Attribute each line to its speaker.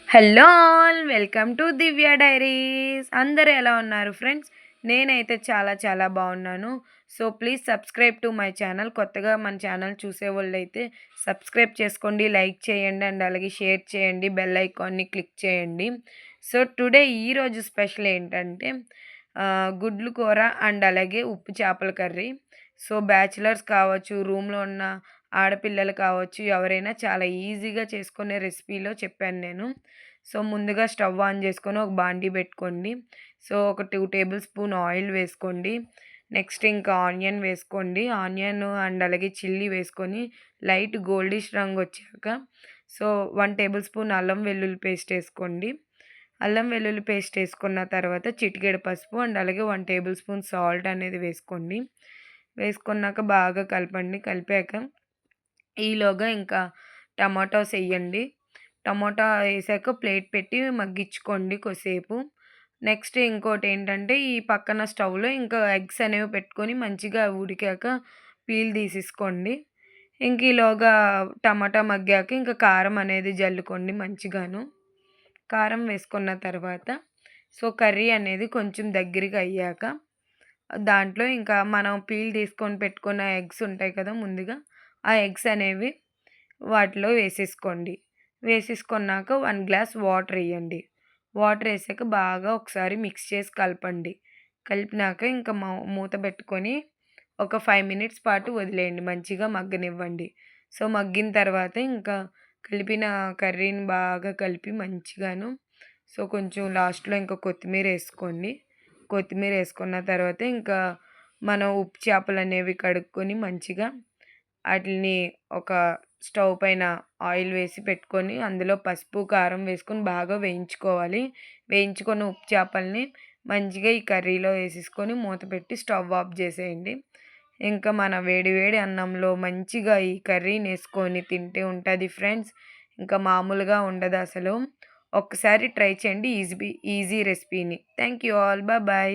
Speaker 1: Hello all welcome to Divya diaries. అందరూ ఎలా ఉన్నారు ఫ్రెండ్స్? నేనైతే చాలా చాలా బాగున్నాను. So please subscribe to my channel. కొత్తగా మన ఛానల్ చూసేవాళ్ళైతే సబ్స్క్రైబ్ చేసుకోండి, లైక్ చేయండి అండ్ అలాగే షేర్ చేయండి, బెల్ ఐకాన్ని క్లిక్ చేయండి. సో టుడే ఈరోజు స్పెషల్ ఏంటంటే గుడ్లు కూర అండ్ అలాగే ఉప్పు చేపల కర్రీ. సో బ్యాచిలర్స్ కావచ్చు, రూమ్లో ఉన్న ఆడపిల్లలు కావచ్చు, ఎవరైనా చాలా ఈజీగా చేసుకునే రెసిపీలో చెప్పాను నేను. సో ముందుగా స్టవ్ ఆన్ చేసుకొని ఒక బాండీ పెట్టుకోండి. సో ఒక 2 టేబుల్ స్పూన్ ఆయిల్ వేసుకోండి. నెక్స్ట్ ఇంకా ఆనియన్ వేసుకోండి. ఆనియన్ అండ్ అలాగే చిల్లీ వేసుకొని లైట్ గోల్డిష్ రంగు వచ్చాక సో 1 టేబుల్ స్పూన్ అల్లం వెల్లుల్లి పేస్ట్ వేసుకోండి. అల్లం వెల్లుల్లి పేస్ట్ వేసుకున్న తర్వాత చిటికెడు పసుపు అండ్ అలాగే 1 టేబుల్ స్పూన్ సాల్ట్ అనేది వేసుకోండి. వేసుకున్నాక బాగా కలపండి. కలిపాక ఈలోగా ఇంకా టమాటాస్ ఎయ్యండి. టమోటా ఏసాక ప్లేట్ పెట్టి మగ్గిచ్చుకోండి కొద్దిసేపు. నెక్స్ట్ ఇంకోటేంటంటే ఈ పక్కన స్టవ్‌లో ఇంకా ఎగ్స్ అనేవి పెట్టుకొని మంచిగా ఉడికాక పీల్ తీసేసుకోండి. ఇంక ఈలోగా టమాటా మగ్గాక ఇంకా కారం అనేది జల్లుకోండి మంచిగాను. కారం వేసుకున్న తర్వాత సో కర్రీ అనేది కొంచెం దగ్గరగా అయ్యాక దాంట్లో ఇంకా మనం పీల్ తీసుకొని పెట్టుకున్న ఎగ్స్ ఉంటాయి కదా ముందుగా, ఆ ఎగ్స్ అనేవి వాటిలో వేసేసుకోండి. వేసేసుకున్నాక 1 గ్లాస్ వాటర్ ఎయ్యండి. వాటర్ ఏసాక బాగా ఒకసారి మిక్స్ చేసి కలపండి. కలిపినాక ఇంకా మూత పెట్టుకొని ఒక 5 మినిట్స్ పాటు వదిలేయండి. మంచిగా మగ్గనివ్వండి. సో మగ్గిన తర్వాత ఇంకా కలిపిన కర్రీని బాగా కలిపి మంచిగాను సో కొంచెం లాస్ట్‌లో ఇంకా కొత్తిమీర ఏసుకోండి. కొత్తిమీర ఏసుకున్న తర్వాత ఇంకా మనం ఉప్పు చేపలనేవి కడుక్కొని మంచిగా ఆటిల్ని ఒక స్టవ్ పైన ఆయిల్ వేసి పెట్టుకొని అందులో పసుపు, కారం వేసుకొని బాగా వేయించుకోవాలి. వేయించుకున్న ఉప్పు చేపల్ని మంచిగా ఈ కర్రీలో వేసేసుకొని మూత పెట్టి స్టవ్ ఆఫ్ చేసేయండి. ఇంకా మన వేడి వేడి అన్నంలో మంచిగా ఈ కర్రీనేసుకొని తింటే ఉంటది ఫ్రెండ్స్. ఇంకా మామూలుగా ఉండదసలు. ఒక్కసారి ట్రై చేయండి ఈజీ రెసిపీని. Thank you all. బాయ్.